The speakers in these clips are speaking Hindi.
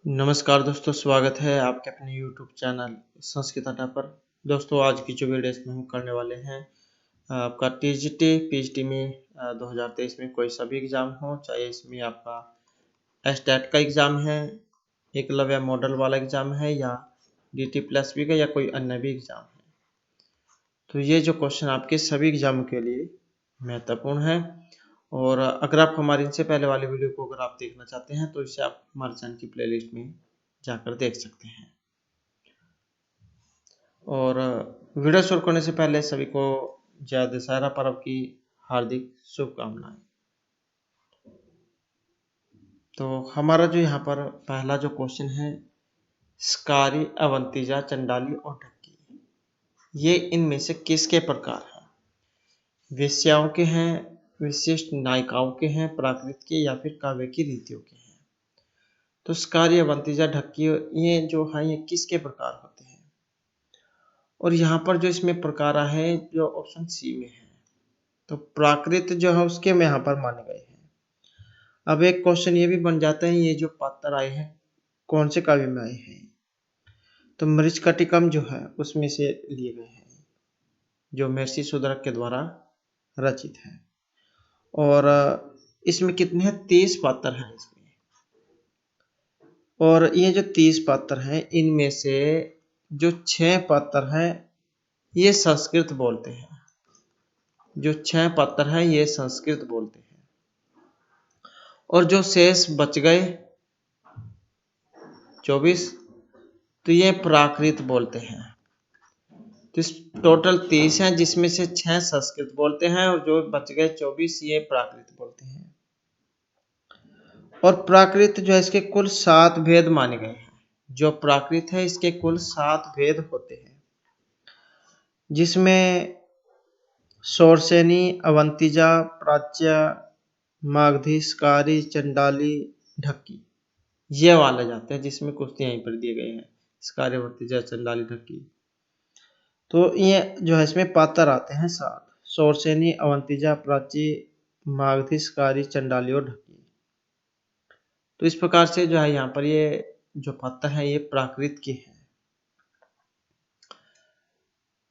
नमस्कार दोस्तों, स्वागत है आपके अपने YouTube चैनल संस्कृत अड्डा पर। दोस्तों, आज की जो वीडियो इसमें हम करने वाले हैं आपका TGT PGT में 2023 में कोई सा भी एग्ज़ाम हो, चाहे इसमें आपका स्टेट का एग्ज़ाम है, एकलव्य मॉडल वाला एग्ज़ाम है या DT+B का या कोई अन्य भी एग्ज़ाम है। तो ये जो क्वेश्चन आपके सभी एग्ज़ाम के लिए महत्वपूर्ण है। और अगर आप हमारी इनसे पहले वाली वीडियो को अगर आप देखना चाहते हैं तो इसे आप हमारे चैनल की प्लेलिस्ट में जाकर देख सकते हैं। और वीडियो शुरू करने से पहले सभी को जय दशहरा पर्व की हार्दिक शुभकामनाएं। तो हमारा जो यहाँ पर पहला जो क्वेश्चन है, स्कारी, अवंतिजा, चंडाली और ढक्की, ये इनमें से किसके प्रकार हैं? वेश्याओं के हैं, विशिष्ट नायिकाओं के हैं, प्राकृत के या फिर काव्य की रीतियों के हैं। तो स्कारी, अवंतिजा, ढक्की ये जो है ये किसके प्रकार होते हैं? और यहाँ पर जो इसमें प्रकार है जो ऑप्शन सी में है, तो प्राकृत जो है उसके में यहाँ पर माने गए हैं। अब एक क्वेश्चन ये भी बन जाता है, ये जो पात्र आए हैं कौन से काव्य में आए हैं? तो मृच्छकटिकम जो है उसमें से लिए गए हैं, जो महर्षि शूद्रक के द्वारा रचित है। और इसमें कितने हैं? 30 पात्र हैं इसमें। और ये जो 30 पात्र हैं इनमें से जो 6 पात्र हैं ये संस्कृत बोलते हैं। जो 6 पात्र हैं ये संस्कृत बोलते हैं। और जो शेष बच गए 24, तो ये प्राकृत बोलते हैं। तो इस टोटल 30 हैं जिसमें से 6 संस्कृत बोलते हैं और जो बच गए 24 ये प्राकृत बोलते हैं। और प्राकृत जो है इसके कुल 7 भेद माने गए हैं। जो प्राकृत है इसके कुल 7 भेद होते हैं, जिसमें शोरसेनी, अवंतिजा, प्राच्य, मागधी, स्कारी, चंडाली, ढक्की ये वाले जाते हैं, जिसमें कुछ यहीं पर दिए गए हैं, स्कारी, अवंतिजा, चंडाली, ढक्की। तो ये जो है इसमें पात्र आते हैं 7: शोरसेनी, अवंतिजा, प्राची, मागधी, स्कारी, चंडाली और ढक्की। तो इस प्रकार से जो है यहाँ पर ये जो पात्र है ये प्राकृत के हैं।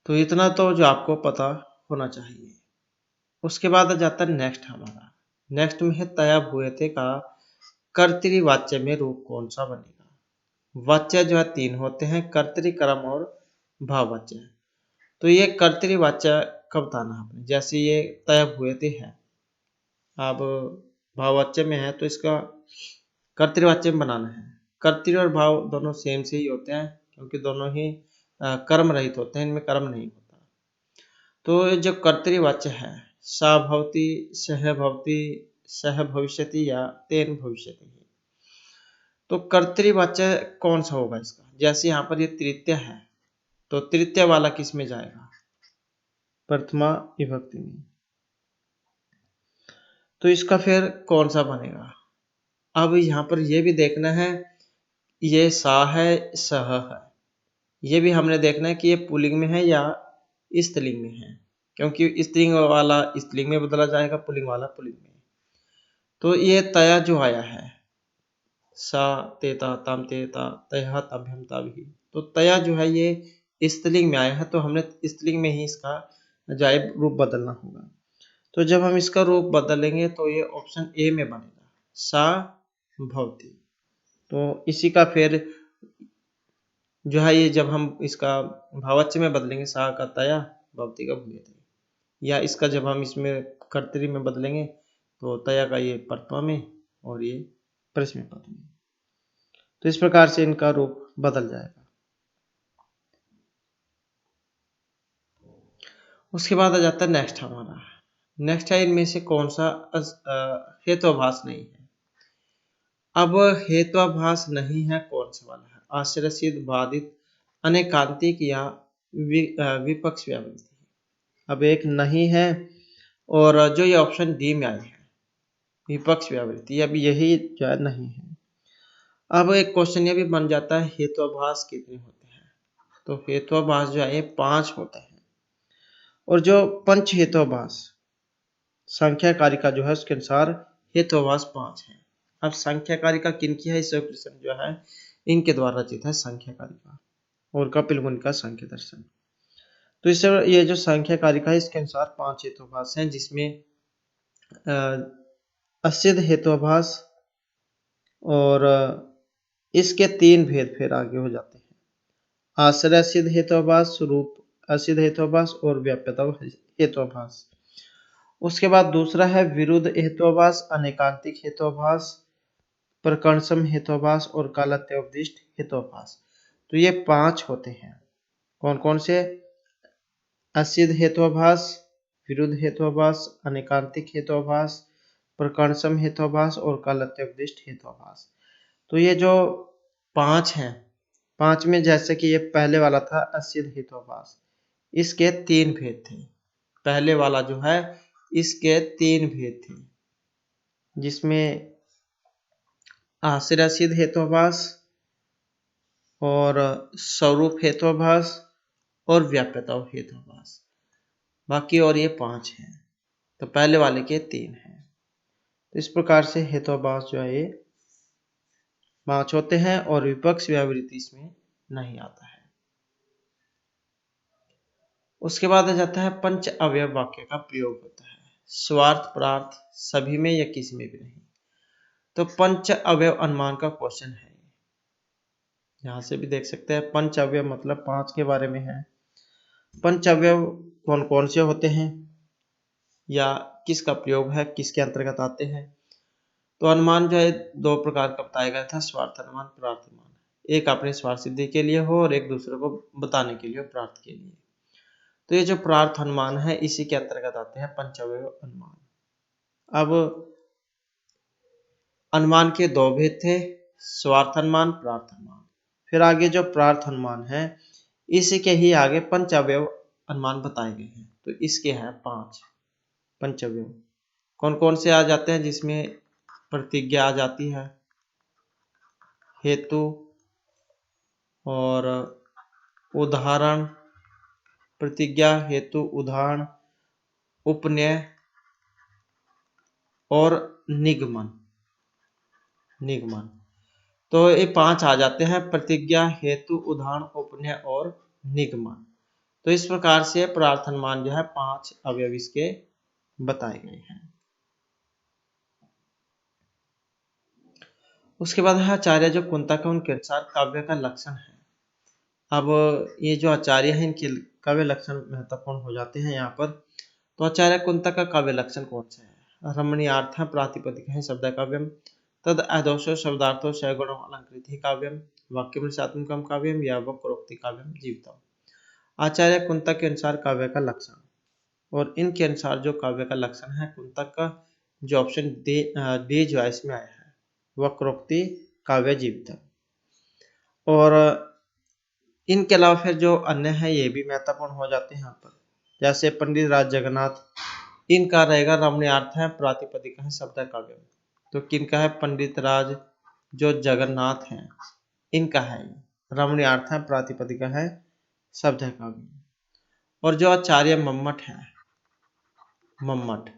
तो इतना तो जो आपको पता होना चाहिए। उसके बाद आ जाता है नेक्स्ट हमारा। नेक्स्ट में है तया भूयते का कर्तृवाच्य में रूप कौन सा बनेगा? वाच्य जो है 3 होते हैं, कर्तरी, कर्म और भाववाच्य। तो ये कर्तृवाच्य कब बताना है आपने? जैसे ये तय भूयते है, अब भाववाच्य में है तो इसका कर्तृवाच्य में बनाना है। कर्तृ और भाव दोनों सेम से ही होते हैं क्योंकि दोनों ही कर्म रहित होते हैं, इनमें कर्म नहीं होता। तो ये जो कर्तृवाच्य है, सा भवति, सह भवति, सह भविष्यति या तेन भविष्यति, तो कर्तृवाच्य कौन सा होगा इसका? जैसे यहाँ पर ये तृतीय है तो तृतीय वाला किस में जाएगा? प्रथमा विभक्ति में। तो इसका फिर कौन सा बनेगा? अब यहाँ पर ये भी देखना है, ये सा है, सह है, ये भी हमने देखना है कि ये पुल्लिंग में है या स्त्रीलिंग में है, क्योंकि स्त्रीलिंग वाला स्त्रीलिंग में बदला जाएगा, पुल्लिंग वाला पुल्लिंग में। तो ये तया जो आया है, सा तेता तम तेता तया तभ्यम तभी, तो तया जो है ये स्त्रीलिंग में आया है, तो हमने स्त्रीलिंग में ही इसका जायब रूप बदलना होगा। तो जब हम इसका रूप बदलेंगे तो ये ऑप्शन ए में बनेगा, सा भवती। तो इसी का फिर जो है ये जब हम इसका भाववाच्य में बदलेंगे, सा का तया, भवती का भूयते, या इसका जब हम इसमें कर्तरी में बदलेंगे तो तया का ये प्रथमा में और ये प्रश्न पद में। तो इस प्रकार से इनका रूप बदल जाएगा। उसके बाद आ जाता है नेक्स्ट हमारा। नेक्स्ट है इनमें से कौन सा हेतुआभास नहीं है? अब हेतुआभास नहीं है कौन सा वाला है? आश्रयसिद्ध, बाधित, अनेकांतिक या विपक्ष व्यावृत्ति। अब एक नहीं है और जो ये ऑप्शन डी में आए हैं विपक्ष व्यावृत्ति, अब यही जो है नहीं है। अब एक क्वेश्चन ये भी बन जाता है, हेतुआभास कितने होते हैं? तो हेतुआभास जो है ये 5 होते हैं। और जो पंच हेतुआभास संख्या कारिका जो है उसके अनुसार हेतुआभास 5 है। अब संख्या कारिका किनकी है, इससे प्रश्न जो है इनके द्वारा रचित है, संख्या कारिका और कपिल मुनि का सांख्य दर्शन। तो इससे ये जो संख्या कारिका है इसके अनुसार 5 हेतुभाष हैं, जिसमें असिद्ध हेतुभाष और इसके 3 भेद फिर आगे हो जाते हैं, आश्रय सिद्ध हेतुभाष, रूप असिद्ध हेतुभाष और व्याप्यता हेतुभाष। उसके बाद दूसरा है विरुद्ध हेतुभाष, अनेकांतिक हेतुभाष, प्रकर्षम हेतुभाष और कालत्योपदिष्ट हेतुभाष। तो ये 5 होते हैं। कौन कौन से? असिद्ध हेतुभाष, विरुद्ध हेतुभाष, अनेकांतिक हेतुभाष, प्रकर्षम हेतुभाष और कालत्योपदिष्ट हेतुभाष। तो ये जो 5 हैं, 5 में जैसे कि ये पहले वाला था असिद्ध हेतुभाष, इसके 3 भेद थे। पहले वाला जो है इसके 3 भेद थे, जिसमें आश्रय सिद्ध हेतुभाष और स्वरूप हेतुभाष और व्याप्यता हेतुभाष। बाकी और ये 5 हैं, तो पहले वाले के 3 हैं। तो इस प्रकार से हेतुभाष जो है ये 5 होते हैं और विपक्ष व्यावृत्ति इसमें नहीं आता है। उसके बाद आ जाता है पंच अवयव वाक्य का प्रयोग होता है, स्वार्थ प्रार्थ सभी में या किसी में भी नहीं। तो पंच अवयव अनुमान का क्वेश्चन है, यहां से भी देख सकते हैं। पंच अवयव मतलब 5 के बारे में है। पंच अवयव कौन कौन से होते हैं या किसका प्रयोग है, किसके अंतर्गत आते हैं? तो अनुमान जो है 2 प्रकार का बताया गया था, स्वार्थ अनुमान, प्रार्थ अनुमान। एक अपने स्वार्थ सिद्धि के लिए हो और एक दूसरे को बताने के लिए, प्रार्थ के लिए। तो ये जो प्रार्थ अनुमान है इसी के अंतर्गत आते हैं पंचअवयव अनुमान। अब अनुमान के 2 भेद थे, स्वार्थ अनुमान, प्रार्थ अनुमान। फिर आगे जो प्रार्थ अनुमान है इसी के ही आगे पंचअवयव अनुमान बताए गए हैं। तो इसके हैं 5 पंचअवयव। कौन कौन से आ जाते हैं? जिसमें प्रतिज्ञा आ जाती है, हेतु और उदाहरण, प्रतिज्ञा, हेतु, उदाहरण, उपनय और निगमन। तो ये 5 आ जाते हैं, प्रतिज्ञा, हेतु, उदाहरण, उपनय और निगमन। तो इस प्रकार से प्रार्थ अनुमान जो है 5 अवयव इसके बताए गए हैं। उसके बाद है आचार्य जो कुंतक है उनके अनुसार काव्य का लक्षण है। अब ये जो आचार्य हैं इनके काव्य लक्षण महत्वपूर्ण हो जाते हैं यहाँ पर। तो आचार्य कुंतक का काव्य लक्षण कौन सा है? रमणीयार्थ प्रातिपदिक है शब्द काव्यम, तद अदोषो शब्दार्थो सगुणो अलंकृति काव्यम, वाक्यमृषात्मकम काव्यम या वक्रोक्ति काव्यम जीवितम। आचार्य कुंतक के अनुसार काव्य का लक्षण, और इनके अनुसार जो काव्य का लक्षण है कुंतक का, जो ऑप्शन डी जो है इसमें आया है, वक्रोक्ति काव्य जीवितम। और इनके अलावा फिर जो अन्य है ये भी महत्वपूर्ण हो जाते हैं यहाँ पर, जैसे पंडित राज जगन्नाथ, इनका रहेगा रमणीयार्थ है प्रातिपदिक है शब्द काव्य। तो किनका है? पंडित राज जो जगन्नाथ हैं इनका है रमणीयार्थ है प्रातिपदिक है शब्द काव्य। और जो आचार्य मम्मट है, मम्मट,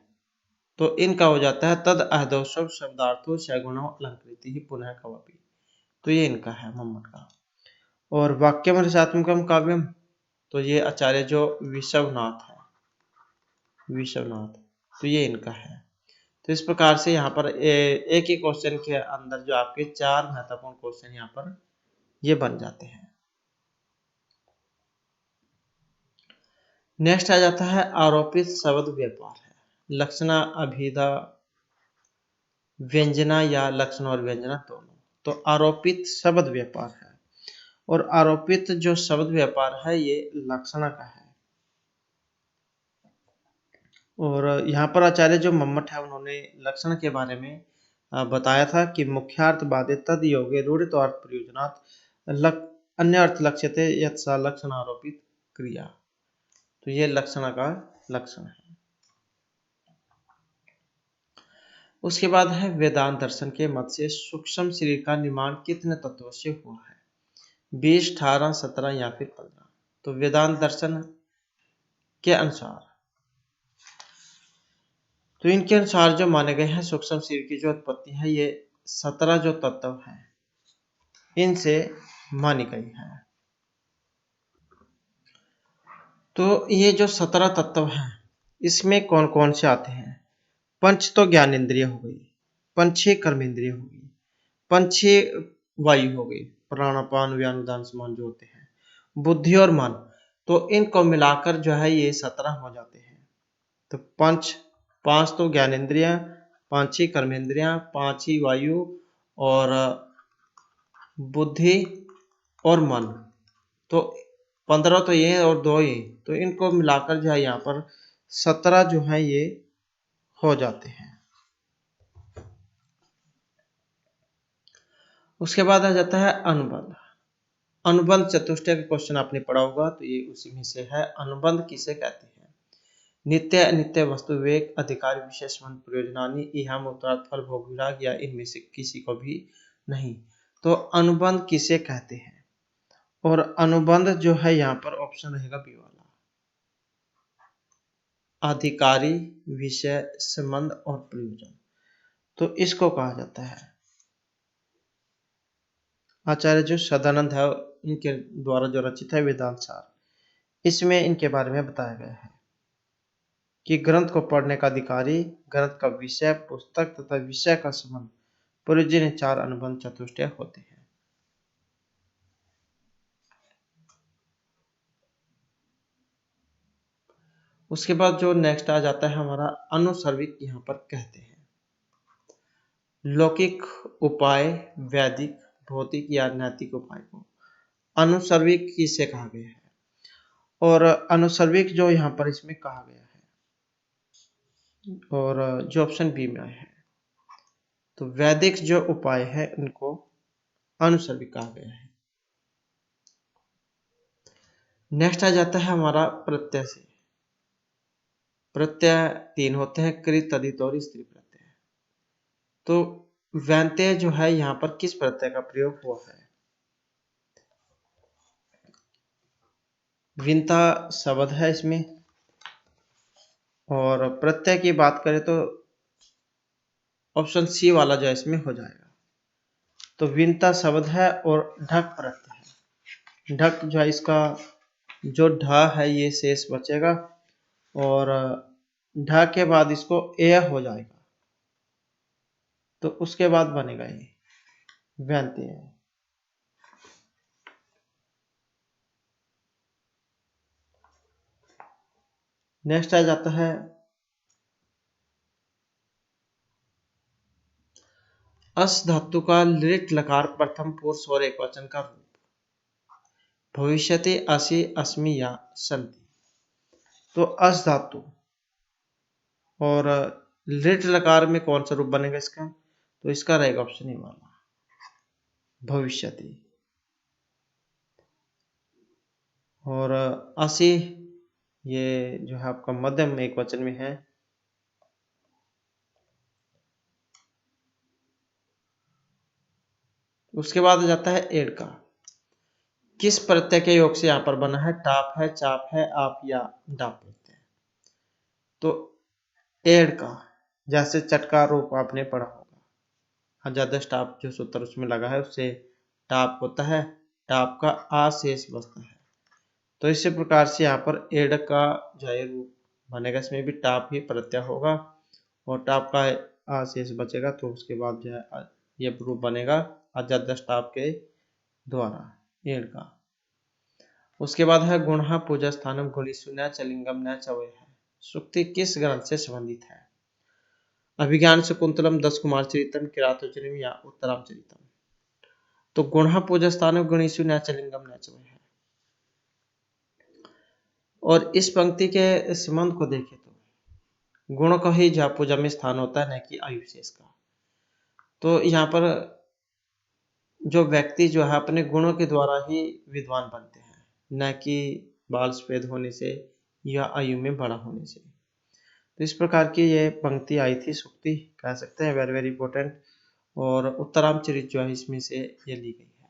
तो इनका हो जाता है तद अहदोषव शब्दार्थो सगुणो अलंकृति ही पुनः कवपि। तो ये इनका है मम्मट का। और वाक्यम रसात्मकम काव्यम, तो ये आचार्य जो विश्वनाथ है, विश्वनाथ, तो ये इनका है। तो इस प्रकार से यहाँ पर एक ही क्वेश्चन के अंदर जो आपके 4 महत्वपूर्ण क्वेश्चन यहाँ पर ये बन जाते हैं। नेक्स्ट आ जाता है आरोपित शब्द व्यापार है, लक्षणा, अभिधा, व्यंजना या लक्षण और व्यंजना दोनों। तो आरोपित शब्द व्यापार है, और आरोपित जो शब्द व्यापार है ये लक्षणा का है। और यहाँ पर आचार्य जो मम्मट है उन्होंने लक्षण के बारे में बताया था कि मुख्यार्थ बाधे तद योगे रूढ़ित अर्थ प्रयोजनात् अन्य अर्थ लक्ष्यते यत्सा लक्षण आरोपित क्रिया। तो ये लक्षण का लक्षण है। उसके बाद है वेदांत दर्शन के मत से सूक्ष्म शरीर का निर्माण कितने तत्वों से हुआ है? 20, 18, 17 या फिर 15। तो वेदांत दर्शन के अनुसार, तो इनके अनुसार जो माने गए हैं सूक्ष्म शरीर की जो उत्पत्ति है ये 17 जो तत्व हैं इनसे मानी गई है। तो ये जो 17 तत्व हैं इसमें कौन कौन से आते हैं? पंच तो ज्ञानेंद्रिय हो गई, पंच कर्मेंद्रिय हो गई, पंच वायु हो गई, प्राणापान व्यानुदान समान जो होते हैं, बुद्धि और मन, तो इनको मिलाकर जो है ये 17 हो जाते हैं। तो पांच तो ज्ञानेंद्रिय, 5 ही कर्मेंद्रियां, 5 ही वायु और बुद्धि और मन, तो 15 तो ये और 2 ये, तो इनको मिलाकर जो है यहाँ पर 17 जो है ये हो जाते हैं। उसके बाद आ जाता है अनुबंध। अनुबंध चतुष्टय का क्वेश्चन आपने पढ़ा होगा, तो ये उसी में से है। अनुबंध किसे कहते हैं? नित्य अनित्य वस्तु विवेक, अधिकार विशेष मन प्रयोजनानि, इहम उत्तरार्थ फल भोग विराग, या इनमें से किसी को भी नहीं। तो अनुबंध किसे कहते हैं? और अनुबंध जो है यहाँ पर ऑप्शन रहेगा बी वाला, अधिकारी विषय संबंध और प्रयोजन, तो इसको कहा जाता है। आचार्य जो सदानंद है इनके द्वारा जो रचित है वेदांत सार, इसमें इनके बारे में बताया गया है कि ग्रंथ को पढ़ने का अधिकारी, ग्रंथ का विषय, पुस्तक तथा विषय का संबंध, प्रयोजन, 4 अनुबंध चतुष्टय होते हैं। उसके बाद जो नेक्स्ट आ जाता है हमारा अनुसर्विक, यहाँ पर कहते हैं लौकिक उपाय, वैदिक, भौतिक या नैतिक उपाय को अनुसर्विक किसे कहा गया है? और अनुसर्विक जो यहाँ पर इसमें कहा गया है, और जो ऑप्शन बी में आया है, तो वैदिक जो उपाय है उनको अनुसर्विक कहा गया है। नेक्स्ट आ जाता है हमारा प्रत्यय से। प्रत्यय 3 होते हैं, कृत, तदित और स्त्री प्रत्यय। तो व्यंत्यय जो है यहाँ पर किस प्रत्यय का प्रयोग हुआ है? विंता शब्द है इसमें, और प्रत्यय की बात करें तो ऑप्शन सी वाला जो है इसमें हो जाएगा। तो विंता शब्द है और ढक प्रत्यय है। ढक जो है इसका जो ढ है ये शेष बचेगा, और ढ के बाद इसको ए हो जाएगा, तो उसके बाद बनेगा ये व्यंत्यय। नेक्स्ट आ जाता है अस धातु का लिट लकार प्रथम पुरुष और एकवचन का रूप, भविष्यति, असि, अस्मि या संति। तो अस धातु और लिट लकार में कौन सा रूप बनेगा इसका? तो इसका रहेगा ऑप्शन ए वाला, भविष्यति। और असि ये जो है आपका मध्यम एक वचन में है। उसके बाद आ जाता है एड़ का। किस प्रत्यय के योग से यहाँ पर बना है? टाप है, चाप है, आप या डाप प्रत्यय। तो एड़ का जैसे चटका रूप आपने पढ़ा होगा, अजादश टाप जो सूत्र उसमें लगा है उससे टाप होता है, टाप का आ शेष बचता है। तो इसी प्रकार से यहाँ पर एड़ का जो है रूप बनेगा, इसमें भी टाप ही प्रत्यय होगा और टाप का आ शेष बचेगा, तो उसके बाद जो है ये रूप बनेगा अजादश टाप के द्वारा एड़ का। उसके बाद है गुणः पूजा स्थानम गुणीषु न च लिंगम न च वयः। सूक्ति किस ग्रंथ से संबंधित है? अभिज्ञान शकुंतलम, दस कुमार चरितम, किरातोचरितम या उत्तरामचरितम। तो गुणः पूजा स्थानम गुणीषु न च लिंगम न च वयः। और इस पंक्ति के संबंध को देखें तो गुण का ही जहाँ पूजा में स्थान होता है, न कि आयु शेष का। तो यहाँ पर जो व्यक्ति जो है अपने गुणों के द्वारा ही विद्वान बनते हैं, न कि बाल सफेद होने से या आयु में बड़ा होने से। तो इस प्रकार की ये पंक्ति आई थी, सूक्ति कह सकते हैं, वेरी वेरी इंपॉर्टेंट। और उत्तरामचरित जो है इसमें से ये ली गई है,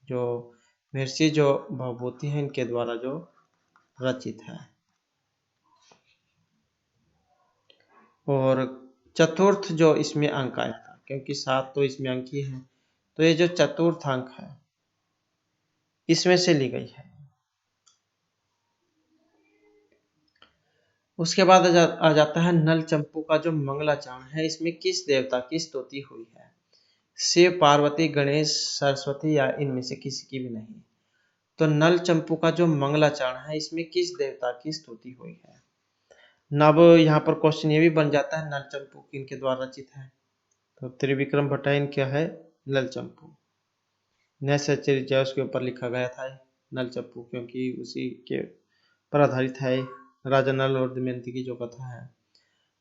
जो महर्षि जो भवभूति हैं इनके द्वारा जो रचित है। और चतुर्थ जो इसमें अंक आया था क्योंकि 7 तो इसमें अंक ही है, तो ये जो चतुर्थ अंक है इसमें से ली गई है। उसके बाद आ जाता है नल चंपू का जो मंगलाचरण है, इसमें किस देवता की स्तुति हुई है? शिव, पार्वती, गणेश, सरस्वती या इनमें से किसी की भी नहीं। तो नल चंपू का जो मंगलाचरण है इसमें किस देवता की स्तुति हुई है? अब यहाँ पर क्वेश्चन ये भी बन जाता है, नल चंपू किनके द्वारा रचित है? तो त्रिविक्रम भट्टाइन क्या है? नल चंपू। नैसचरित उसके ऊपर लिखा गया था नल चंपू, क्योंकि उसी के पर आधारित है राजा नल और दमयंती की जो कथा है।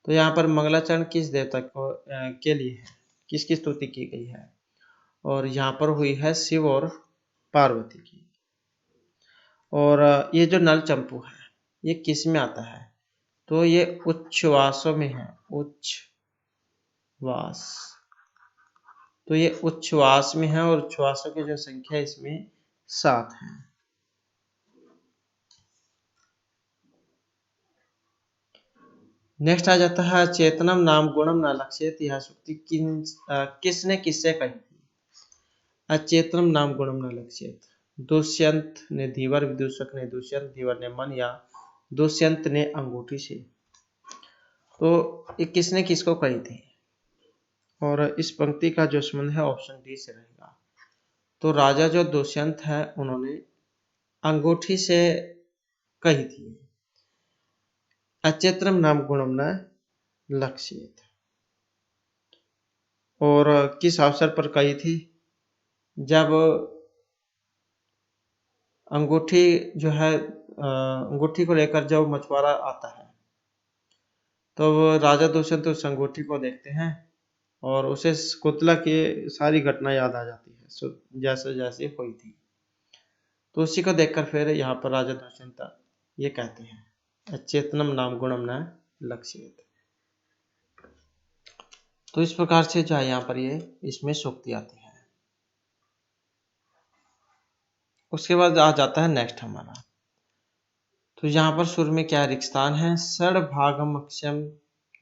तो यहाँ पर मंगलाचरण किस देवता को के लिए है, किसकी स्तुति की गई है? और यहाँ पर हुई है शिव और पार्वती की। और ये जो नल चंपू है ये किस में आता है? तो ये उच्छ्वासों में है, उच्छ्वास। तो ये उच्छ्वास में है और उच्छ्वासों की जो संख्या इसमें 7 है। नेक्स्ट आ जाता है चेतनम नाम गुणम न लक्ष्येत, यह सूक्ति किसने किससे कही थी? अचेतनम नाम गुणम न लक्ष्येत, दुष्यंत ने धीवर, विदूषक ने दुष्यंत, धीवर ने मन या दुष्यंत ने अंगूठी से। तो ये किसने किसको कही थी? और इस पंक्ति का जो संबंध है ऑप्शन डी से रहेगा। तो राजा जो दुष्यंत है उन्होंने अंगूठी से कही थी, अचेतनम नाम गुणम न लक्ष्येत। और किस अवसर पर कही थी? जब अंगूठी जो है अंगूठी को लेकर जब मछुआरा आता है तो राजा दुष्यंत उस अंगूठी को देखते हैं और उसे शकुंतला की सारी घटना याद आ जाती है जैसे जैसे हुई थी। तो उसी को देखकर फिर यहाँ पर राजा दुष्यंत ये कहते हैं अचेतनम नाम गुणम न लक्ष्येत। तो इस प्रकार से जो है यहाँ पर ये इसमें सूक्ति आती है। उसके बाद आ जाता है नेक्स्ट हमारा। तो यहाँ पर सुर में क्या रिक्स्थान है? षड भागम अक्षम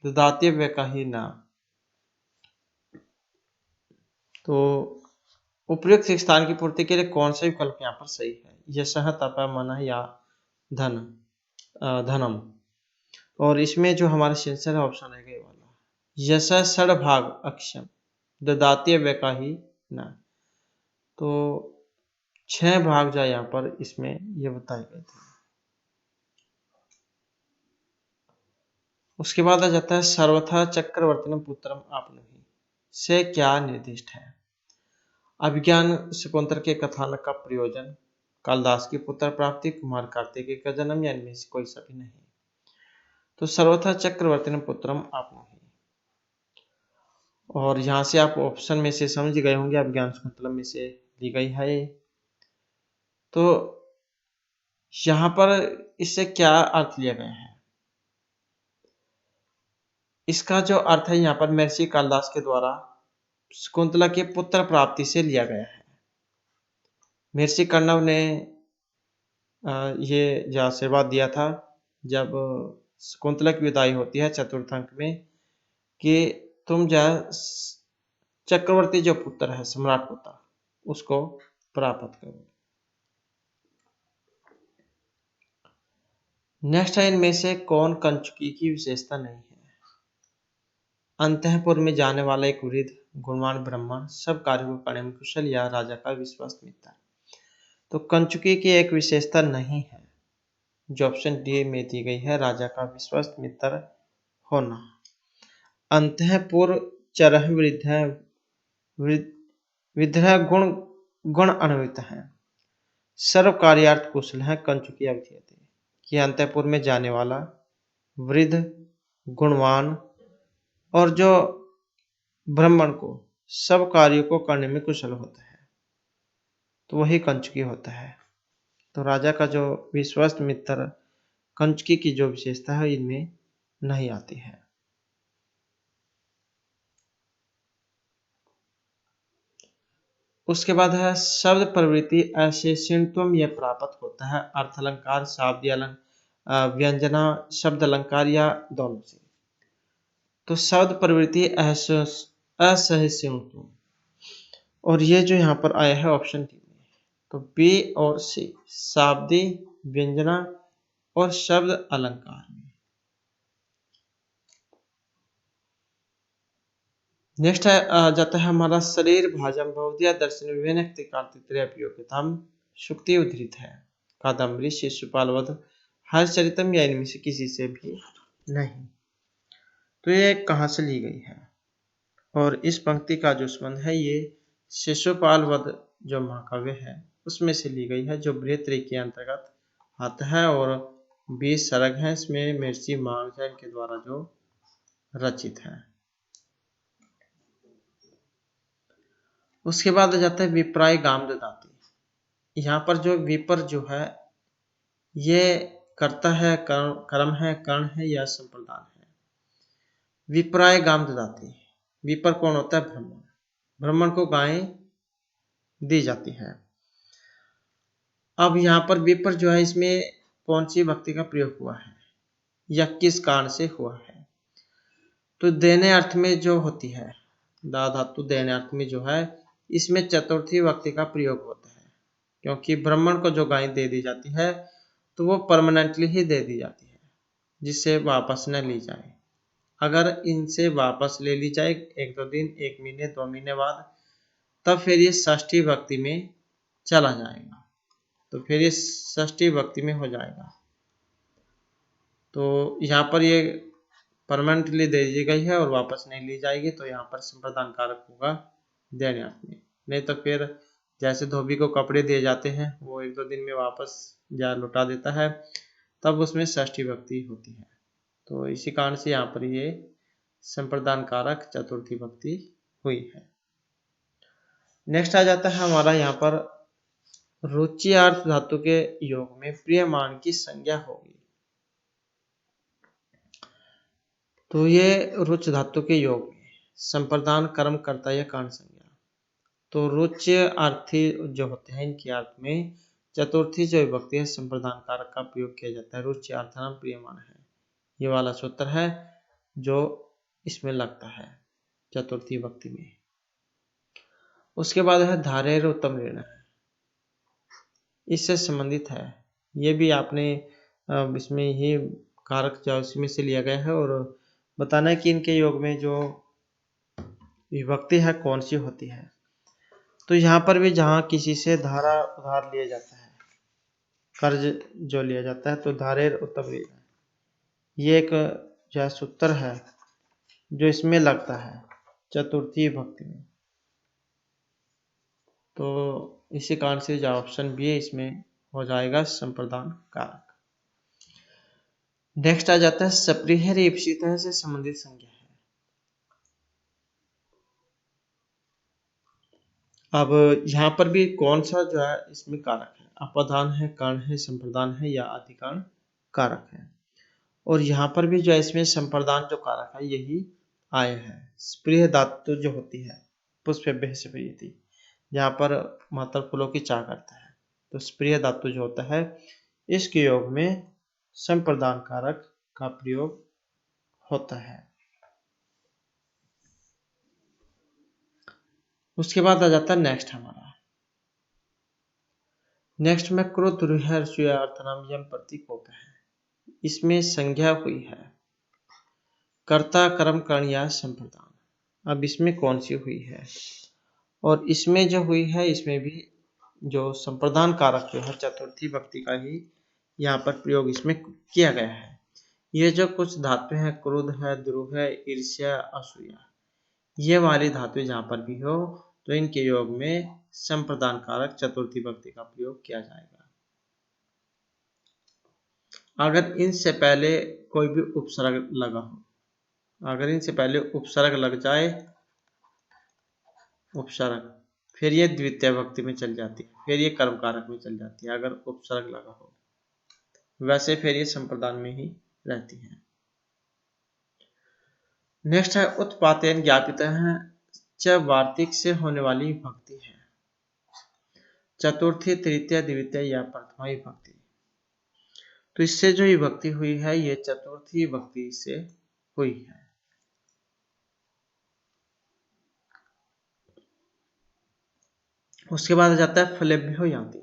ददात्य व्यकाही न। तो उपयुक्त स्थान की पूर्ति के लिए कौन सा विकल्प यहाँ पर सही है? यशः, तप, मन या धनम। और इसमें जो हमारा सेंसर है ऑप्शन है ये वाला, यशः षड भाग अक्षम ददात्य व्यकाही न। तो 6 भाग जो यहाँ पर इसमें ये बताए गए थे। उसके बाद आ जाता है सर्वथा चक्रवर्तीनम पुत्रम आपनुहि से क्या निर्दिष्ट है? अभिज्ञान शकुंतल के कथानक का प्रयोजन, कालिदास की पुत्र प्राप्ति, कुमार कार्तिकेय का जन्म या इनमें से कोई सा भी नहीं। तो सर्वथा चक्रवर्तीनम पुत्रम आपनुहि। और यहाँ से आप ऑप्शन में से समझ गए होंगे अभिज्ञान शकुंतलम में से दी गई है। तो यहाँ पर इससे क्या अर्थ लिया गया है? इसका जो अर्थ है यहाँ पर महर्षि कालिदास के द्वारा शकुंतला के पुत्र प्राप्ति से लिया गया है। महर्षि कर्णव ने ये जो आशीर्वाद दिया था जब शकुंतला की विदाई होती है चतुर्थ अंक में कि तुम जो चक्रवर्ती जो पुत्र है सम्राट पुत्र उसको प्राप्त करो। नेक्स्ट है इनमें से कौन कंचुकी की विशेषता नहीं है? अंतःपुर में जाने वाला एक वृद्ध, गुणवान ब्राह्मण, सब कार्यों को करने में कुशल या राजा का विश्वस्त मित्र। तो कंचुकी की एक विशेषता नहीं है जो ऑप्शन डी में दी गई है, राजा का विश्वस्त मित्र होना। अंतःपुर चरह विद्रह गुण अन्वित है, सर्व कार्यार्थ कुशल है कंचुकी अभिधेयते। कि अंतःपुर में जाने वाला, वृद्ध, गुणवान और जो ब्राह्मण को सब कार्यों को करने में कुशल होता है तो वही कंचुकी होता है। तो राजा का जो विश्वस्त मित्र कंचुकी की जो विशेषता है इनमें नहीं आती है। उसके बाद है शब्द प्रवृत्ति अशेषित्वम यह प्राप्त होता है अर्थ अलंकार, शाब्दिक अलंकार, व्यंजना, शब्द अलंकार या दोनों से। तो शब्द प्रवृत्ति असहिष्णु तुम। और ये जो यहाँ पर आया है ऑप्शन डी में, तो बी और सी शाब्दी, व्यंजना और शब्द अलंकार में। नेक्स्ट आ जाता है हमारा शरीर भाजम भवदिया दर्शन विवेक कार्तित्र्यपयोगिताम शुक्ति उद्धृत है कादम्बरी शिशुपाल वध हर्षचरितम या इनमें से किसी से भी नहीं। तो ये कहाँ से ली गई है, और इस पंक्ति का जो संबंध है ये शिशुपाल वध जो महाकाव्य है उसमें से ली गई है, जो बृहत्तरी के अंतर्गत आता है और 20 सर्ग हैं इसमें महर्षि मार्कंडेय के द्वारा जो रचित है। उसके बाद आ जाता है विप्राय गाम ददाती। यहाँ पर जो विपर जो है ये कर्ता है, कर्म है, कर्ण है या संप्रदान है। विप्राय गाम ददाती, विपर कौन होता है? ब्राह्मण। ब्राह्मण को गायें दी जाती है। अब यहाँ पर विपर जो है इसमें कौन सी भक्ति का प्रयोग हुआ है या किस कारण से हुआ है? तो देने अर्थ में जो होती है, दा धातु देने अर्थ में जो है इसमें चतुर्थी भक्ति का प्रयोग होता है, क्योंकि ब्राह्मण को जो गाय दे दी जाती है तो वो परमानेंटली ही दे दी जाती है, जिससे वापस न ली जाए। अगर इनसे वापस ले ली जाए 1-2 दिन, 1 महीने, 2 महीने बाद, तब फिर ये षष्ठी भक्ति में चला जाएगा, तो फिर ये षष्ठी भक्ति में हो जाएगा। तो यहाँ पर ये परमानेंटली दे दी गई है और वापस नहीं ली जाएगी, तो यहाँ पर संप्रदान कारक होगा देने अर्थ में। नहीं तो फिर जैसे धोबी को कपड़े दिए जाते हैं वो 1-2 दिन में वापस जा लौटा देता है, तब उसमें षष्ठी भक्ति होती है। तो इसी कारण से यहाँ पर ये संप्रदान कारक चतुर्थी भक्ति हुई है। नेक्स्ट आ जाता है हमारा यहाँ पर रुचि अर्थ धातु के योग में प्रियमान की संज्ञा होगी। तो ये रुच धातु के योग में संप्रदान कर्म करता है कारण संज्ञा। तो रुच अर्थी जो होते हैं इनके अर्थ में चतुर्थी जो विभक्ति है संप्रदान कारक का प्रयोग किया जाता है। रुचि अर्थानाम प्रियमान है, ये वाला सूत्र है जो इसमें लगता है चतुर्थी विभक्ति में। उसके बाद है धारेर उत्तम ऋण, इससे संबंधित है। ये भी आपने इसमें ही कारक जो इसमें से लिया गया है और बताना है कि इनके योग में जो विभक्ति है कौन सी होती है। तो यहाँ पर भी जहाँ किसी से धारा उधार लिया जाता है, कर्ज जो लिया जाता है, तो धारेर उत्तम ऋण, ये एक जो सूत्र है जो इसमें लगता है चतुर्थी भक्ति में। तो इसी कारण से जो ऑप्शन बी है इसमें हो जाएगा संप्रदान कारक। नेक्स्ट आ जाता है सप्रिय ईप्सिता से संबंधित संज्ञा है। अब यहाँ पर भी कौन सा जो है इसमें कारक है? अपधान है, कर्ण है, संप्रदान है या अधिकरण कारक है। और यहाँ पर भी जो है इसमें संप्रदान जो कारक है यही आया है। स्प्रिय धातु जो होती है पुष्पेभ्यः से प्रीयति, यहाँ पर मात्र फूलों की चाह करता है, तो स्प्रिय धातु जो होता है इसके योग में संप्रदान कारक का प्रयोग होता है। उसके बाद आ जाता है नेक्स्ट हमारा, नेक्स्ट में क्रोध अर्थनाम यम प्रतीकोप है। इसमें संज्ञा हुई है कर्ता कर्म कर्ण या संप्रदान। अब इसमें कौन सी हुई है? और इसमें जो हुई है इसमें भी जो संप्रदान कारक जो है चतुर्थी भक्ति का ही यहाँ पर प्रयोग इसमें किया गया है। ये जो कुछ धातु है, क्रोध है, द्रुह है, ईर्ष्या, असूया, ये वाली धातु जहाँ पर भी हो तो इनके योग में संप्रदान कारक चतुर्थी भक्ति का प्रयोग किया जाएगा। अगर इनसे पहले कोई भी उपसर्ग लगा हो, अगर इनसे पहले उपसर्ग लग जाए, उपसर्ग, फिर ये द्वितीय भक्ति में चल जाती है, फिर ये कर्म कारक में चल जाती है अगर उपसर्ग लगा हो, वैसे फिर ये संप्रदान में ही रहती है। नेक्स्ट है उत्पातेन ज्ञापित है च वार्तिक से होने वाली भक्ति है चतुर्थी, तृतीय, द्वितीय या प्रथमा विभक्ति। तो इससे जो विभक्ति हुई है ये चतुर्थी विभक्ति से हुई है। उसके बाद आ जाता है फलेभ्यो याति।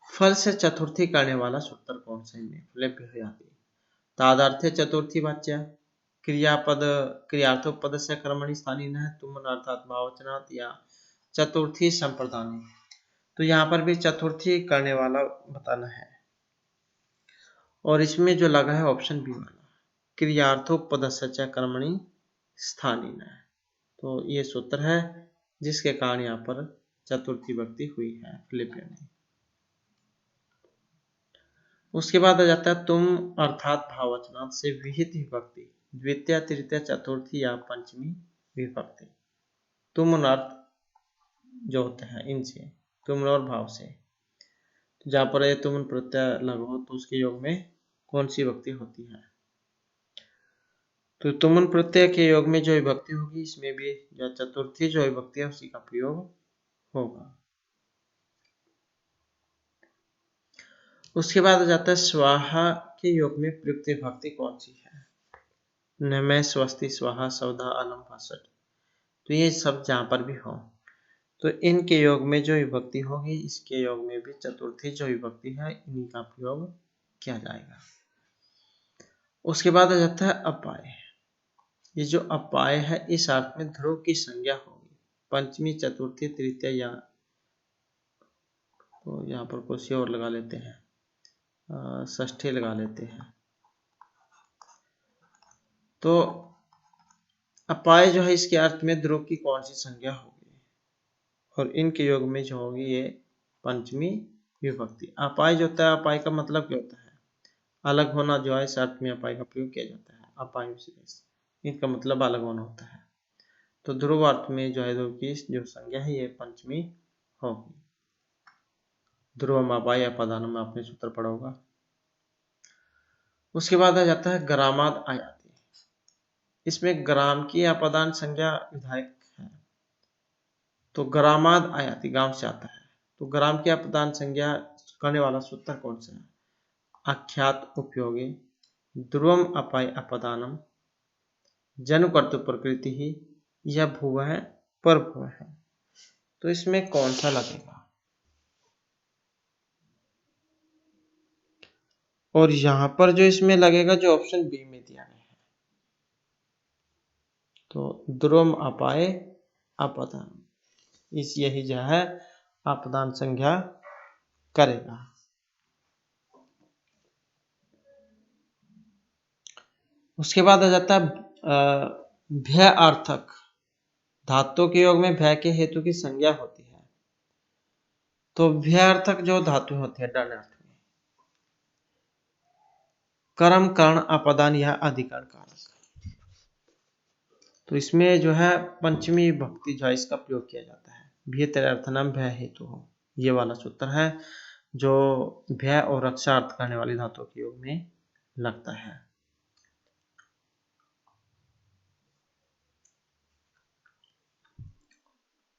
फल से चतुर्थी करने वाला सूत्र कौन सा है? फलेभ्यो याति। तादार्थे चतुर्थी वाच्य, क्रियापद क्रियार्थोपद से कर्मणि स्थानीनः तुमन अर्थात भाववचनात् या चतुर्थी संप्रदान। तो यहाँ पर भी चतुर्थी करने वाला बताना है और इसमें जो लगा है ऑप्शन बी वाला, क्रियार्थोपद से कर्मणि स्थानीनः। तो ये सूत्र है जिसके कारण यहाँ पर चतुर्थी विभक्ति हुई है फलेभ्यो में। उसके बाद आ जाता है तुम अर्थात भाववचनात् से विहित विभक्ति, द्वितीय तृतीय चतुर्थी या पंचमी विभक्ति। तुम अर्थ जो होते हैं इनसे, तुम और भाव से, तो जहाँ पर ये तुम प्रत्यय लगा हो तो उसके योग में कौन सी विभक्ति होती है? तो तुमन प्रत्यय के योग में जो विभक्ति होगी इसमें भी जो चतुर्थी जो विभक्ति है उसी का प्रयोग होगा। उसके बाद आ जाता है स्वाहा के योग में प्रयुक्त विभक्ति कौन सी है? नमः स्वस्ति स्वाहा सौधा अलम भाषट। तो ये सब जहाँ पर भी हो तो इनके योग में जो विभक्ति होगी इसके योग में भी चतुर्थी जो विभक्ति है इन्हीं का प्रयोग किया जाएगा। उसके बाद आ जाता है अपाय। ये जो अपाय है इस अर्थ में ध्रुव की संज्ञा होगी, पंचमी चतुर्थी तृतीय या, तो यहाँ पर कुछ और लगा लेते हैं, षष्ठी लगा लेते हैं। तो अपाय जो है इसके अर्थ में ध्रुव की कौन सी संज्ञा होगी और इनके योग में जो होगी ये पंचमी विभक्ति। अपाय जो होता है, अपाय का मतलब क्या होता है? अलग होना जो है इस अर्थ में अपाय का प्रयोग किया जाता है। अपाय विशेष इनका मतलब अलग होना होता है। तो ध्रुव अर्थ में जो है ध्रुव की जो संज्ञा है ये पंचमी होगी। ध्रुवम अपाय अपदानम में आपने सूत्र पढ़ा होगा। उसके बाद आ जाता है ग्रामाद आयाति। इसमें ग्राम की अपदान संज्ञा विधायक है, तो ग्रामाद आयाति गांव से आता है। तो ग्राम की अपदान संज्ञा करने वाला सूत्र कौन सा है? आख्यात उपयोगी, ध्रुवम अपाय अपदानम, जनुकर्तु प्रकृति ही, यह भुव है पर भुव है। तो इसमें कौन सा लगेगा? और यहां पर जो इसमें लगेगा जो ऑप्शन बी में दिया गया है, तो ध्रुवम अपाय अपदान, इस यही जो है अपदान संज्ञा करेगा। उसके बाद आ जाता है भय अर्थक। धातु के योग में भय के हेतु की संज्ञा होती है। तो भय अर्थक जो धातु होती है डन अर्थ में, कर्म कर्ण अपदान या अधिकरण कारक। तो इसमें जो है पंचमी विभक्ति जो है इसका प्रयोग किया जाता है। भय तेरे अर्थ नाम भय हेतु हो, ये वाला सूत्र है जो भय और रक्षा अर्थ करने वाली धातु के योग में लगता है।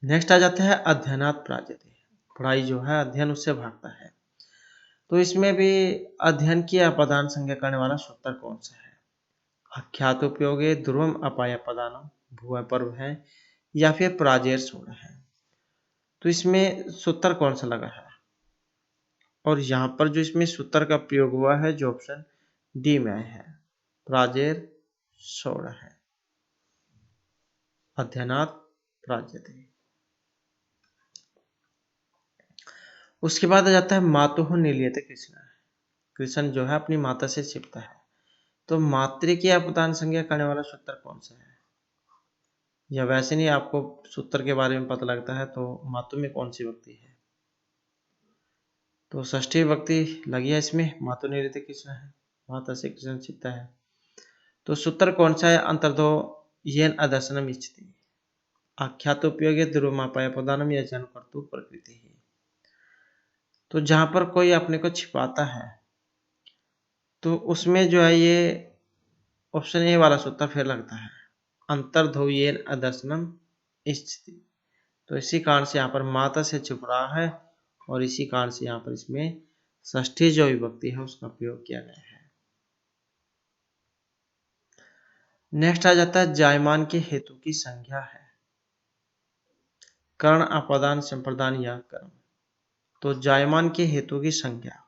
नेक्स्ट आ जाता है अध्ययनात् प्राज्यते। पढ़ाई जो है अध्ययन उससे भागता है। तो इसमें भी अध्ययन की अपदान संज्ञा करने वाला सूत्र कौन सा है? आख्यात उपयोगे, ध्रुवम अपाय अपदानम, भुव पर्व है या फिर प्राजेर सोड़ है। तो इसमें सूत्र कौन सा लगा है? और यहाँ पर जो इसमें सूत्र का प्रयोग हुआ है जो ऑप्शन डी में है, प्राजेर सोड़ है। अध्ययनात् प्राज्यते। उसके बाद आ जाता है मातुः निलीयते कृष्ण। कृष्ण जो है अपनी माता से छिपता है। तो मातृ की अपदान संज्ञा करने वाला सूत्र कौन सा है? या वैसे नहीं आपको सूत्र के बारे में पता लगता है तो मातु में कौन सी विभक्ति है? तो षष्ठी विभक्ति लगी है इसमें, मातु निलीयते कृष्ण है, माता से कृष्ण छिपता है। तो सूत्र कौन सा है? अंतर्धो येन अदर्शनम इच्छति, आख्यात उपयोगी ध्रुवमापाय अपदानम या जन्मकर्तु प्रकृति ही। तो जहां पर कोई अपने को छिपाता है तो उसमें जो है ये ऑप्शन ए वाला सूत्र फिर लगता है, अंतर्धोयेन अदर्शनम स्थिति। तो इसी कारण से यहाँ पर माता से छुप रहा है और इसी कारण से यहाँ पर इसमें षष्ठी जो विभक्ति है उसका प्रयोग किया गया है। नेक्स्ट आ जाता है जायमान के हेतु की संज्ञा है। कर्ण, अपादान, संप्रदान या कर्म। तो जायमान के हेतु की संख्या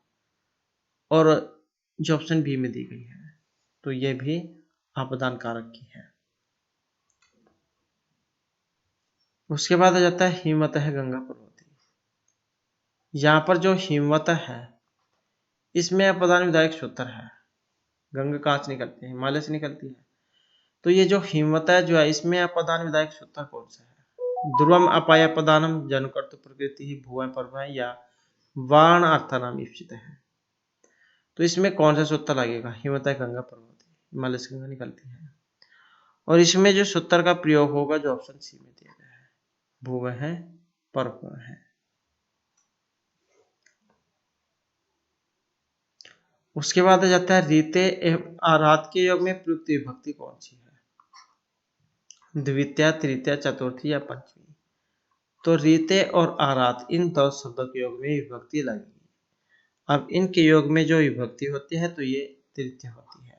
और जो ऑप्शन बी में दी गई है तो ये भी अपादान कारक की है। उसके बाद आ जाता है हिमवत है गंगा पर्वती। यहाँ पर जो हिमवत है इसमें अपादान विधायक सूत्र है। गंगा कहाँ से निकलती है? हिमालय से निकलती है। तो ये जो हिमवत है जो है इसमें अपादान विधायक सूत्र कौन सा है? ध्रुवम अपाय अपदानम जनुकर्तु प्रकृति भुवं पर्व या वाण अर्थानाम ईप्सित है। तो इसमें कौन सा सूत्र लगेगा? हिमवत है गंगा पर्वती, हिमालय से गंगा निकलती है। और इसमें जो सूत्र का प्रयोग होगा जो ऑप्शन सी में दिया गया है, भुवं है पर्व है। उसके बाद आ जाता है रीते एवं आराध के योग में प्रयुक्त विभक्ति कौन सी है? द्वितीय, तृतीय, चतुर्थी या पंचमी। तो रीते और आराध इन दो शब्दों के योग में विभक्ति लगेगी। अब इनके योग में जो विभक्ति होती है तो ये तृतीय होती है।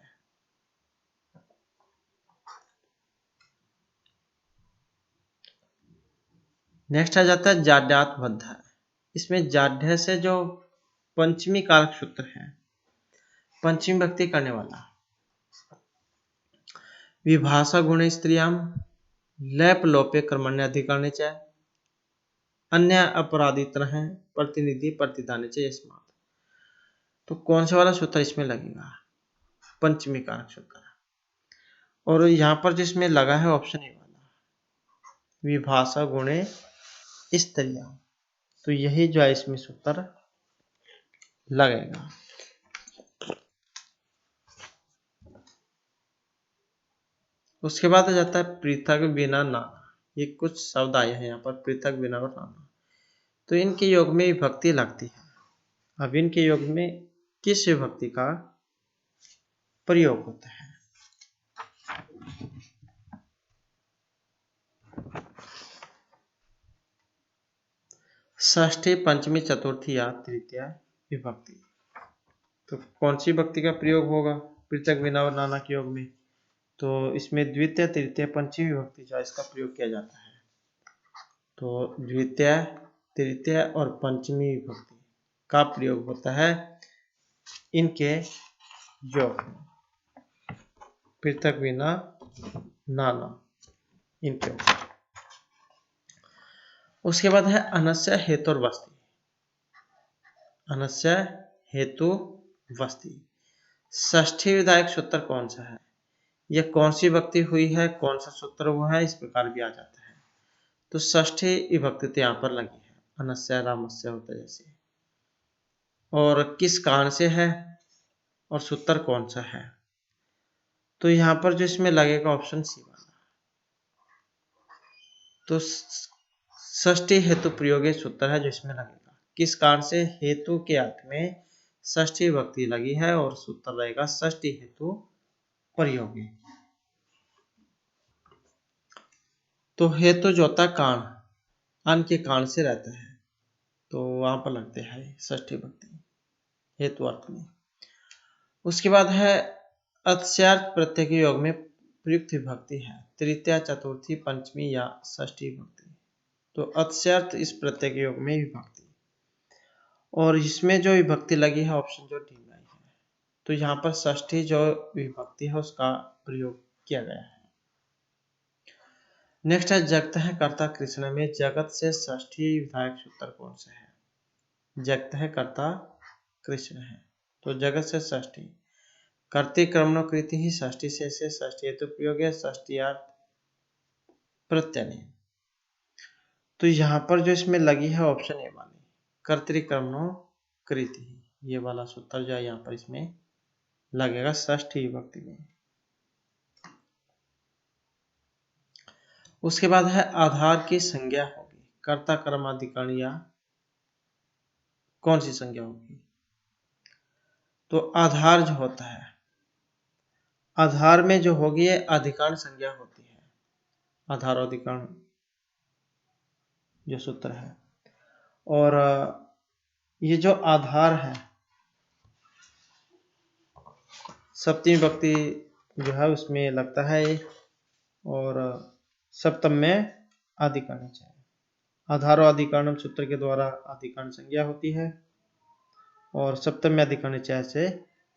नेक्स्ट आ जाता है जाड्यात बद्ध। इसमें जाड्य से जो पंचमी कारक सूत्र है, पंचमी विभक्ति करने वाला, विभाषा गुण स्त्रियाम लैप लोपे कर्मण्य अधिकरणे च अन्य अपराधित्र हैं प्रतिनिधि प्रतिदाने च यस्मात्। तो कौन सा वाला सूत्र इसमें लगेगा? पंचमी कारक सूत्र। और यहाँ पर जिसमें लगा है ऑप्शन ए वाला, विभाषा गुणे स्त्रियाम, तो यही जो है इसमें सूत्र लगेगा। उसके बाद आ जाता है पृथक बिना नाना। ये कुछ शब्द आए हैं यहाँ पर, पृथक बिना और नाना। तो इनके योग में विभक्ति लगती है। अब इनके योग में किस विभक्ति का प्रयोग होता है? षष्ठी, पंचमी, चतुर्थी या तृतीय विभक्ति। तो कौन सी विभक्ति का प्रयोग होगा पृथक बिना और नाना के योग में? तो इसमें द्वितीय, तृतीय, पंचमी विभक्ति जो है इसका प्रयोग किया जाता है। तो द्वितीय, तृतीय और पंचमी विभक्ति का प्रयोग होता है इनके योग में, पृथक बिना नाना इनके योग। उसके बाद है अनस्य हेतु और वस्ती। अनस्य हेतु वस्ती, षष्ठी विधायक सूत्र कौन सा है? यह कौन सी विभक्ति हुई है, कौन सा सूत्र वो है, इस प्रकार भी आ जाता है। तो षष्ठी विभक्ति तो यहाँ पर लगी है, अनस्य रामस्य होता है जैसे। और किस कारण से है और सूत्र कौन सा है? तो यहाँ पर जो इसमें लगेगा ऑप्शन सी वाला। तो षष्ठी हेतु प्रयोगे सूत्र है जो इसमें लगेगा। किस कारण से? हेतु के अर्थ में षष्ठी विभक्ति लगी है और सूत्र रहेगा षष्ठी हेतु प्रयोगे। तो हेतु जो होता है कारण, अन के कारण से रहता है, तो वहां पर लगते हैं षष्ठी विभक्ति हेतु अर्थ में। उसके बाद है अत्स्यार्थ प्रत्यय के योग में प्रयुक्त विभक्ति है तृतीय, चतुर्थी, पंचमी या षष्ठी विभक्ति। तो अत्स्यार्थ इस प्रत्यय के योग में विभक्ति, और इसमें जो विभक्ति लगी है ऑप्शन जो डी में है, तो यहाँ पर षष्ठी जो विभक्ति है उसका प्रयोग किया गया है। नेक्स्ट है जगत है कर्ता कृष्ण में जगत से षष्ठी विधायक सूत्र कौन सा है? जगत है कर्ता कृष्ण है, तो जगत से षष्ठी, कर्ते कर्मणो कृति ही षष्ठी से षष्ठी हेतु प्रयोग है षष्ठी अर्थ प्रत्यय। तो यहाँ पर जो इसमें लगी है ऑप्शन ए वाली, कर्तृकर्मणो कृति, ये वाला सूत्र जो है यहाँ पर इसमें लगेगा षष्ठी विभक्ति में। उसके बाद है आधार की संज्ञा होगी कर्ता कर्माधिकरण या कौन सी संज्ञा होगी? तो आधार जो होता है, आधार में जो होगी ये अधिकरण संज्ञा होती है, आधार अधिकरण जो सूत्र है। और ये जो आधार है सप्तमी विभक्ति जो है उसमें लगता है, और सप्तम में अधिकरण चाहिए, आधारो अधिकरणम सूत्र के द्वारा अधिकरण संज्ञा होती है, और सप्तमी अधिकरण चय से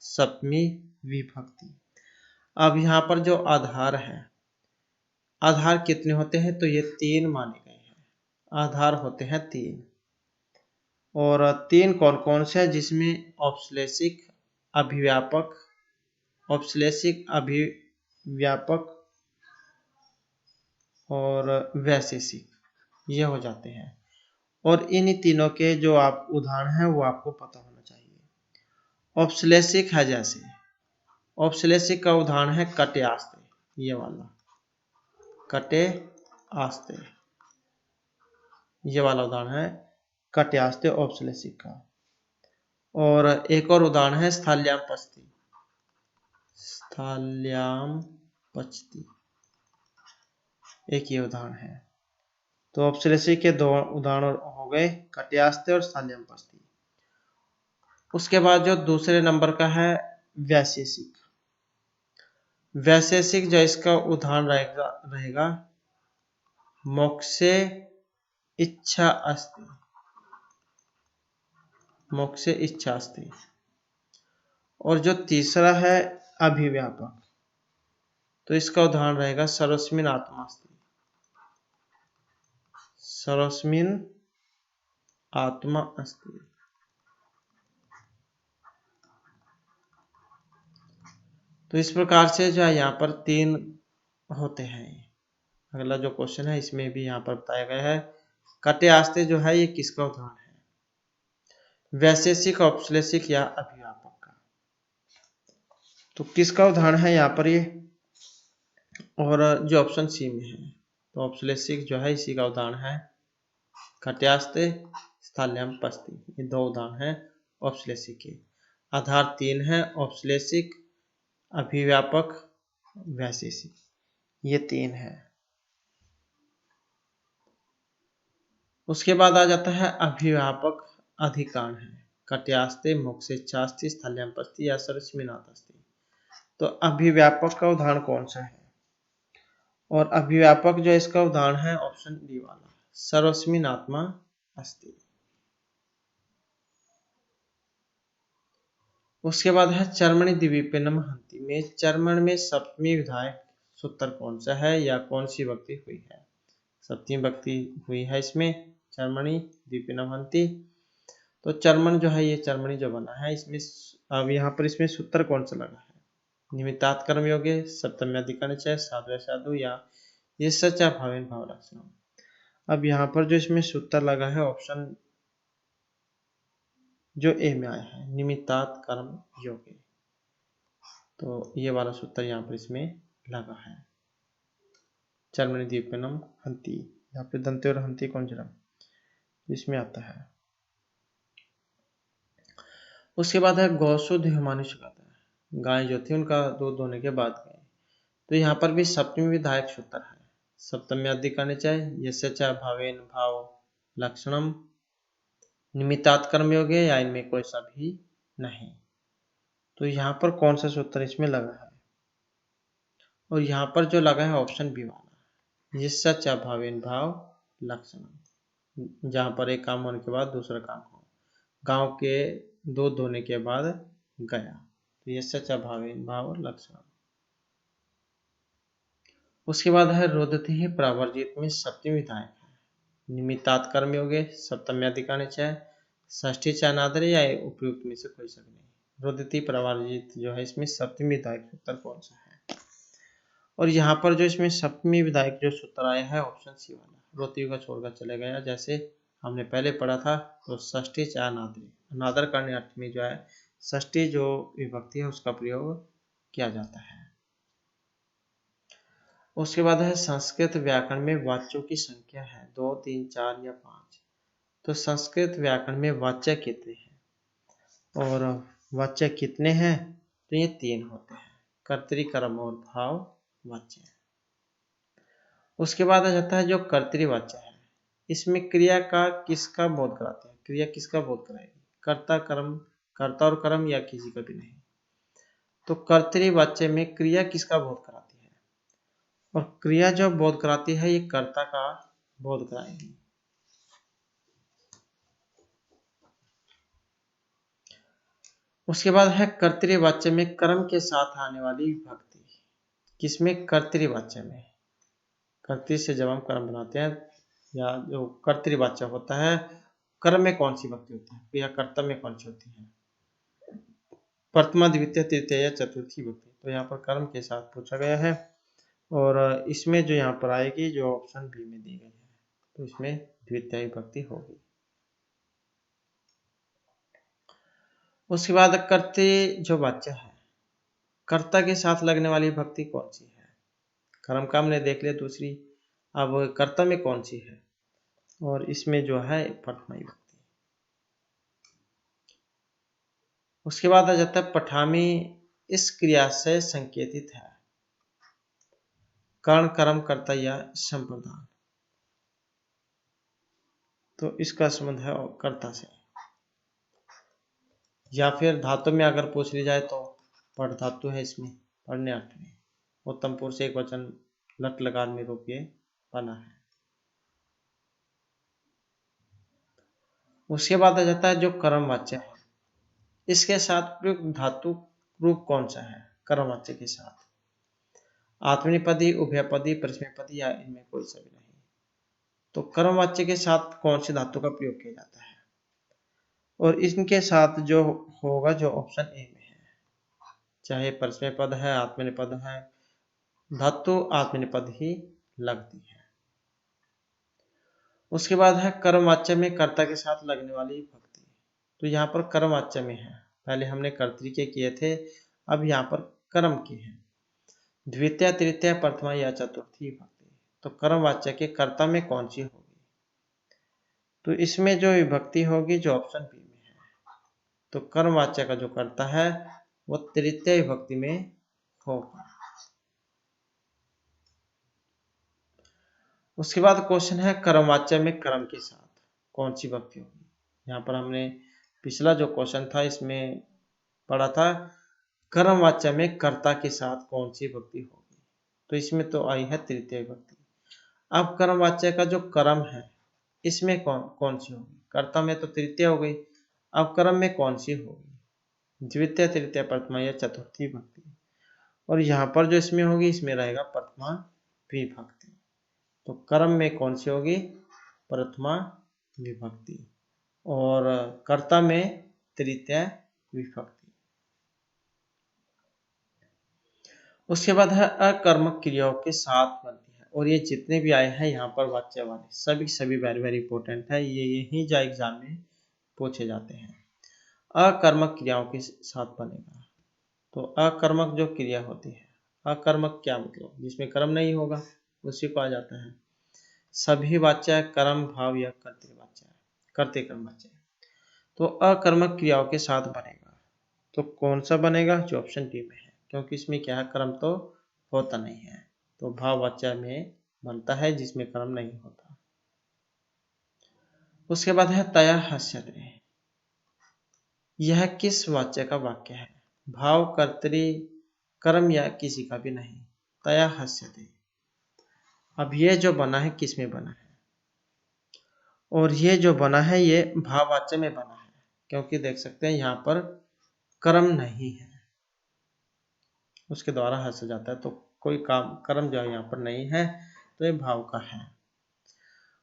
सप्तमी विभक्ति। अब यहाँ पर जो आधार है, आधार कितने होते हैं, तो ये 3 माने गए हैं। आधार होते हैं 3, और 3 कौन कौन से हैं, जिसमें औपश्लेषिक, अभिव्यापक, औपश्लेषिक, अभिव्यापक और वैशेषिक, ये हो जाते हैं। और इन तीनों के जो आप उदाहरण हैं वो आपको पता होना चाहिए। औपश्लेषिक है, जैसे औपश्लेषिक का उदाहरण है कटे आस्ते, ये वाला कटे आस्ते, ये वाला उदाहरण है कटे आस्ते औपश्लेषिक का। और एक और उदाहरण है स्थाल्याम पचती, स्थाल्याम पचती, एक ये उदाहरण है। तो औपश्लेषिक के 2 उदाहरण हो गए, कटे आस्ते और स्थाल्याम पचती। उसके बाद जो दूसरे नंबर का है वैशेषिक। वैशेषिक जो इसका उदाहरण रहेगा मोक्षे इच्छा अस्ति, मोक्षे इच्छा अस्ति। और जो तीसरा है अभिव्यापक, तो इसका उदाहरण रहेगा सर्वस्मिन् आत्मा अस्ति, सर्वस्मिन् आत्मा अस्ति। तो इस प्रकार से जो है यहाँ पर 3 होते हैं। अगला जो क्वेश्चन है इसमें भी यहाँ पर बताया गया है कटे आस्ते जो है ये किसका उदाहरण है, वैशेषिक, औपश्लेषिक या अभिव्यापक का। तो किसका उदाहरण है यहाँ पर ये, और जो ऑप्शन सी में है, तो औपश्लेषिक जो है इसी का उदाहरण है कटे आस्ते, स्थाल्याम पचती, ये 2 उदाहरण है औपश्लेषिक के। आधार 3 है, औपश्लेषिक, अभिव्यापक, वैशेषिक, ये 3 है। उसके बाद आ जाता है अभिव्यापक अधिकरण है कटे आस्ते, मोक्षे इच्छास्ति, स्थाल्याम पचती या सर्वस्मिन् अस्ति। तो अभिव्यापक का उदाहरण कौन सा है, और अभिव्यापक जो इसका उदाहरण है ऑप्शन डी वाला, सर्वस्मिन् आत्मा अस्ति। उसके बाद है चर्मणि द्विविपिनम हन्ति में चर्मण में सप्तमी विधायक सूत्र कौन सा है या कौन सी विभक्ति हुई है, सप्तमी विभक्ति हुई है इसमें, चर्मणि द्विविपिनम हन्ति। तो चर्मण जो है ये चर्मणि जो बना है इसमें, अब यहाँ पर इसमें सूत्र कौन सा लगा है, निमित्तात् कर्मयोगे, सप्तमी अधिकरण चय, साधु साधु या ये सच्चा भावेन भाव लक्षणम। अब यहाँ पर जो इसमें सूत्र लगा है ऑप्शन जो ए में आया है निमित्तात् कर्म योगे, तो ये वाला सूत्र यहाँ पर इसमें लगा है चर्मणि द्विविपिनम हन्ति, यहाँ पे दंते और हन्ति कौंजरम इसमें आता है। उसके बाद है गौशुद्ध हिमानुषगाता, गाय जो थी उनका दूध धोने के बाद गए, तो यहाँ पर भी सप्तमी विधायक सूत्र है, सप्तमी अधिकरण चय, यस्य च भावेन भाव लक्षणम, निमित्तात् कर्मयोगे या इनमें कोई सा भी नहीं। तो यहाँ पर कौन सा सूत्र इसमें लगा है, और यहाँ पर जो लगा है ऑप्शन बी वाला, यस्य च भावेन भाव लक्षणम, जहाँ पर एक काम होने के बाद दूसरा काम हो, गांव के दूध धोने के बाद गया, तो यस्य च भावेन भाव लक्षणम। उसके बाद है रोदति ही प्रावर्जित में सप्तमी विधायक है, निमित्तात् कर्मयोगे, सप्तमी अधिकरण चय, षष्ठी चय अनादर या उपयुक्त में से कोई सा नहीं। रोदति प्रावर्जित जो है इसमें सप्तमी विधायक सूत्र कौन सा है, और यहाँ पर जो इसमें सप्तमी विधायक जो सूत्र आया है ऑप्शन सी वाला, रोदति का छोड़कर चले गया, जैसे हमने पहले पढ़ा था। तो षष्ठी चय अनादर, अनादर करने अर्थ में जो है षष्ठी जो विभक्ति है उसका प्रयोग किया जाता है। उसके बाद है संस्कृत व्याकरण में वाच्यों की संख्या है 2, 3, 4 या 5। तो संस्कृत व्याकरण में वाच्य कितने हैं, और वाच्य कितने हैं, तो ये 3 होते हैं, कर्तरी, कर्म और भाव वाच्य। उसके बाद आ जाता है जो कर्तृवाच्य है, इसमें क्रिया का किसका बोध कराते हैं, क्रिया किसका बोध कराएगी, कर्ता, कर्म, कर्ता और कर्म या किसी का भी नहीं। तो कर्तृवाच्य में क्रिया किसका बोध कराती है, और क्रिया जो बोध कराती है ये कर्ता का बोध कराएगी। उसके बाद है कर्तृवाच्य में कर्म के साथ आने वाली विभक्ति। किसमें? कर्तृवाच्य में। कर्तृ से जब हम कर्म बनाते हैं या जो कर्तृवाच्य होता है, कर्म में कौन सी विभक्ति होती है या कर्तव्य में कौन सी होती है? प्रथमा, द्वितीय, तृतीय या चतुर्थी विभक्ति। तो यहाँ पर कर्म के साथ पूछा गया है और इसमें जो यहाँ पर आएगी जो ऑप्शन बी में दी गई है, तो इसमें द्वितीय विभक्ति होगी। उसके बाद कर्ते जो वाच्य है, कर्ता के साथ लगने वाली विभक्ति कौन सी है? कर्म का हमने देख लिया दूसरी, अब कर्ता में कौन सी है? और इसमें जो है प्रथमा विभक्ति। उसके बाद आ जाता है पठामी इस क्रिया से संकेतित है। कर्ण, कर्म, कर्ता या संप्रदान। तो इसका संबंध है कर्ता से। या फिर धातु में अगर पूछ ली जाए तो पठ धातु है इसमें, पढ़ने अर्थ में। उत्तम पुरुष एक वचन लट लकार में रूप ये बना है। उसके बाद आ जाता है जो कर्मवाच्य है, इसके साथ प्रयुक्त धातु रूप कौन सा है? कर्मवाच्य के साथ आत्मनेपदी, उभयपदी, परस्मैपदी या इनमें कोई सा भी नहीं। तो कर्मवाच्य के साथ कौन सी धातु का प्रयोग किया जाता है? और इनके साथ जो होगा जो ऑप्शन ए में है, चाहे परस्मैपद है, आत्मनेपद है, धातु आत्मनेपद ही लगती है। उसके बाद है कर्मवाच्य में कर्ता के साथ लगने वाली विभक्ति। तो यहाँ पर कर्मवाच्य में है, पहले हमने कर्तृ के किए थे, अब यहाँ पर कर्म के हैं। द्वितीय, तृतीय, प्रथमा या चतुर्थी विभक्ति। तो कर्मवाच्य के कर्ता में कौन सी होगी? तो इसमें जो विभक्ति होगी जो ऑप्शन बी में है, तो कर्मवाच्य का जो कर्ता है वो तृतीय विभक्ति में होगा। उसके बाद क्वेश्चन है कर्मवाच्य में कर्म के साथ कौन सी विभक्ति होगी? यहाँ पर हमने पिछला जो क्वेश्चन था इसमें पढ़ा था कर्मवाच्य में कर्ता के साथ कौन सी विभक्ति होगी, तो इसमें तो आई है तृतीय विभक्ति। अब कर्मवाच्य का जो कर्म है इसमें कौन सी होगी? कर्ता में तो तृतीय हो गई, अब कर्म में कौन सी होगी? द्वितीय, तृतीय, प्रथमा या चतुर्थी विभक्ति। और यहाँ पर जो इसमें होगी इसमें रहेगा प्रथमा विभक्ति। तो कर्म में कौन सी होगी? प्रथमा विभक्ति। और कर्ता में तृतीय विभक्ति। उसके बाद है अकर्मक क्रियाओं के साथ बनती है, और ये जितने भी आए हैं यहाँ पर वाच्य वाले सभी वेरी वेरी इंपॉर्टेंट है, ये यही जा एग्जाम में पूछे जाते हैं। अकर्मक क्रियाओं के साथ बनेगा। तो अकर्मक जो क्रिया होती है, अकर्मक क्या मतलब? जिसमें कर्म नहीं होगा उसी को आ जाता है। सभी वाच्य कर्म भाव या कर्तृवाच्य, कर्ते कर्म वाच्य। तो अकर्मक क्रियाओं के साथ बनेगा, तो कौन सा बनेगा? जो ऑप्शन डी में है, क्योंकि इसमें क्या है कर्म तो होता नहीं है, तो भाववाच्य में बनता है जिसमें कर्म नहीं होता। उसके बाद है तया हस्यते, यह किस वाच्य का वाक्य है? भाव, कर्तरी, कर्म या किसी का भी नहीं। तया हस्यते, अब ये जो बना है किस में बना है? और ये जो बना है ये भाववाच्य में बना है, क्योंकि देख सकते हैं यहाँ पर कर्म नहीं है, उसके द्वारा हंसा जाता है, तो कोई काम कर्म जो यहाँ पर नहीं है, तो ये भाव का है।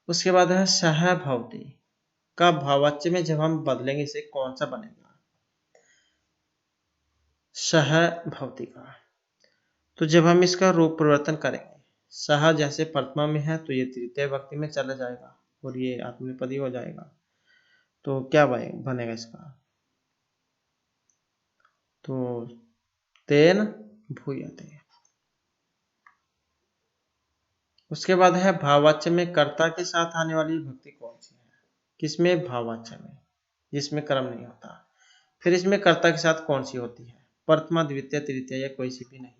उसके बाद है सह भवती का भाववाच्य में जब हम बदलेंगे इसे कौन सा बनेगा? सह भवती का। तो जब हम इसका रूप परिवर्तन करेंगे, सह जैसे प्रथमा में है तो ये तृतीय विभक्ति में चला जाएगा और ये आत्मनेपदी हो जाएगा। तो क्या बनेगा इसका? तो तेन भूयते। उसके बाद है भाववाच्य में कर्ता के साथ आने वाली विभक्ति कौन सी है? किसमें? भाववाच्य में, जिसमें कर्म नहीं होता। फिर इसमें कर्ता के साथ कौन सी होती है? प्रथमा, द्वितीय, तृतीय या कोई सी भी नहीं।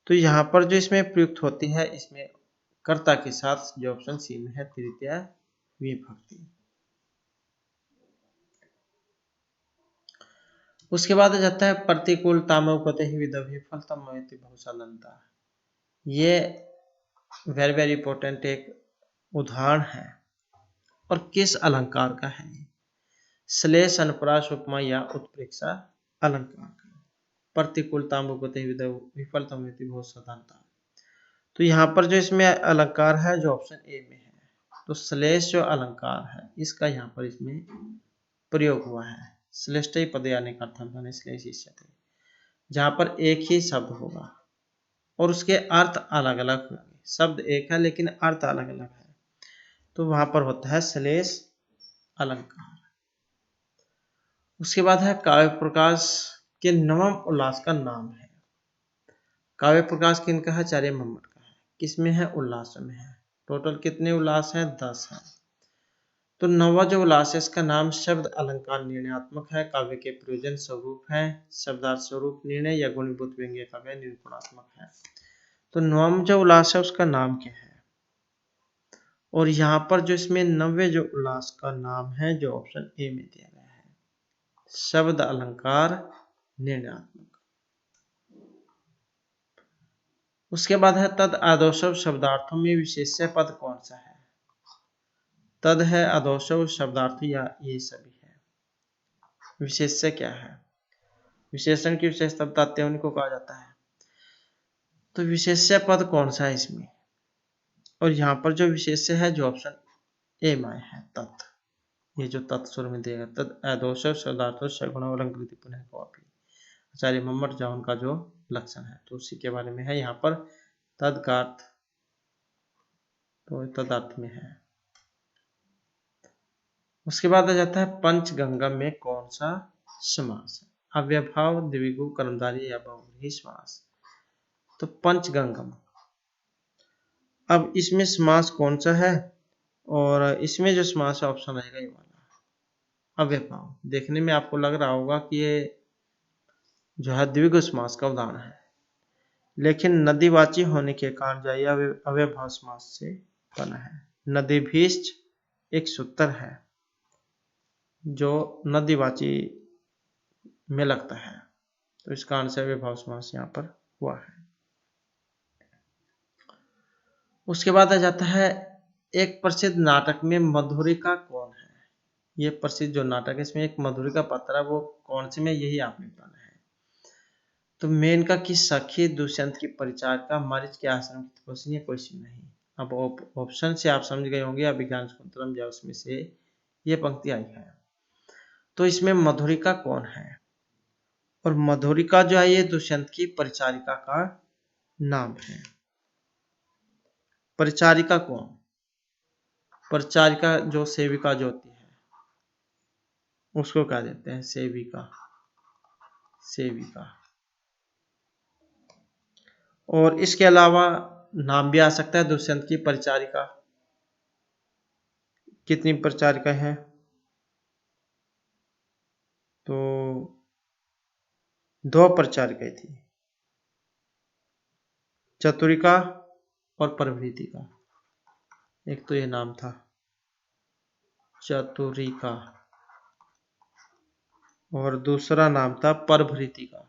तो यहाँ पर जो इसमें प्रयुक्त होती है इसमें कर्ता के साथ जो ऑप्शन सी में है तृतीय विभक्ति। उसके बाद जाता है प्रतिकूलता में उपते ही विदभि फलतम बहुसालंता। ये वेरी वेरी इंपॉर्टेंट एक उदाहरण है, और किस अलंकार का है? श्लेष अनुप्रास उपमा या उत्प्रेक्षा अलंकार। प्रतिकूलता विफलता बहुत साधारणता। तो यहाँ पर जो इसमें अलंकार है जो ऑप्शन ए में है, तो श्लेष जो अलंकार है इसका यहाँ पर इसमें प्रयोग हुआ है। श्लेष्ठ पद आने का अर्थ श्लेष, जहाँ पर एक ही शब्द होगा और उसके अर्थ अलग अलग होंगे। शब्द एक है लेकिन अर्थ अलग अलग है, तो वहां पर होता है श्लेष अलंकार। उसके बाद है काव्य प्रकाश के नवम उल्लास का नाम है। काव्य प्रकाश किनका है? आचार्य मम्मट का है। किसमें है? उल्लास में है। टोटल कितने उल्लास हैं? 10 हैं। तो नवा जो उल्लास है इसका नाम शब्द अलंकार निर्णयात्मक है, काव्य के प्रयोजन स्वरूप है, शब्दार्थ स्वरूप निर्णय या गुणीभूत व्यंग्य काव्य निरूपणात्मक है। तो नवम जो उल्लास है उसका नाम क्या है? और यहाँ पर जो इसमें नवे जो उल्लास का नाम है जो ऑप्शन ए में दिया गया है, शब्द अलंकार निर्णयात्मक। उसके बाद है तद आदोषव शब्दार्थों में विशेष्य पद कौन सा है? तद है, आदोषव, शब्दार्थ या ये सभी है। विशेष्य क्या है? विशेषण की विशेषता बताते हैं उनको कहा जाता है। तो विशेष्य पद कौन सा है इसमें? और यहाँ पर जो विशेष्य है जो ऑप्शन ए में है तत्, ये जो तत्स्वर में दिया गया तद आदोषव शब्दार्थ सगुण अलंकृति पुनः कॉपी। आचार्य मम्मट जा उनका जो लक्षण है तो उसी के बारे में है। यहाँ पर तद का अर्थ तो तदर्थ में है। उसके बाद आ जाता है पंचगंगम में कौन सा समास है? अव्यभाव, द्विगु, कर्मधारय या बहुव्रीहि समास। तो पंचगंगम, अब इसमें समास कौन सा है? और इसमें जो समास है ऑप्शन रहेगा ये वाला अव्यभाव। देखने में आपको लग रहा होगा कि ये जो है द्विगु समास का उदाहरण है, लेकिन नदीवाची होने के कारण जो है अव्यभाव समास से बना है। नदीभीष्ट एक सूत्र है जो नदीवाची में लगता है, तो इस कारण से अव्यभाव समास यहाँ पर हुआ है। उसके बाद आ जाता है एक प्रसिद्ध नाटक में मधुरिका कौन है? ये प्रसिद्ध जो नाटक है इसमें एक मधुरिका पात्र है, वो कौन से में यही आपने बताना है। तो मेनका की सखी, दुष्यंत की परिचारिका, मरीच के आश्रम की तपस्विनी, कोई सी नहीं। अब ऑप्शन से आप समझ गए होंगे अभिज्ञान शाकुंतलम या उसमें से ये पंक्ति आई है। तो इसमें मधुरिका कौन है? और मधुरिका जो है ये दुष्यंत की परिचारिका का नाम है। परिचारिका कौन? परिचारिका जो सेविका जो होती है उसको क्या देते हैं? सेविका, सेविका। और इसके अलावा नाम भी आ सकता है दुष्यंत की परिचारिका। कितनी परिचारिका है? तो 2 परिचारिकाएं थी, चतुरिका और परभृतिका। एक तो ये नाम था चतुरिका और दूसरा नाम था परभृतिका,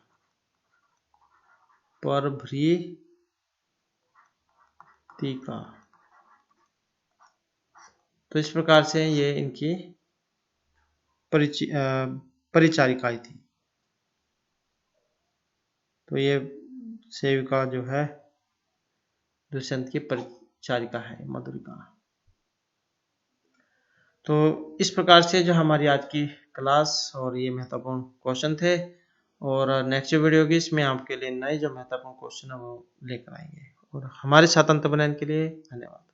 परभृतिका। तो इस प्रकार से ये इनकी परिचारिकाएं थी। तो ये सेविका जो है दुष्यंत की परिचारिका है मधुरिका। तो इस प्रकार से जो हमारी आज की क्लास और ये महत्वपूर्ण क्वेश्चन थे, और नेक्स्ट वीडियो की इसमें आपके लिए नए जो महत्वपूर्ण क्वेश्चन है वो लेकर आएंगे। और हमारे साथ अंत बनाने के लिए धन्यवाद।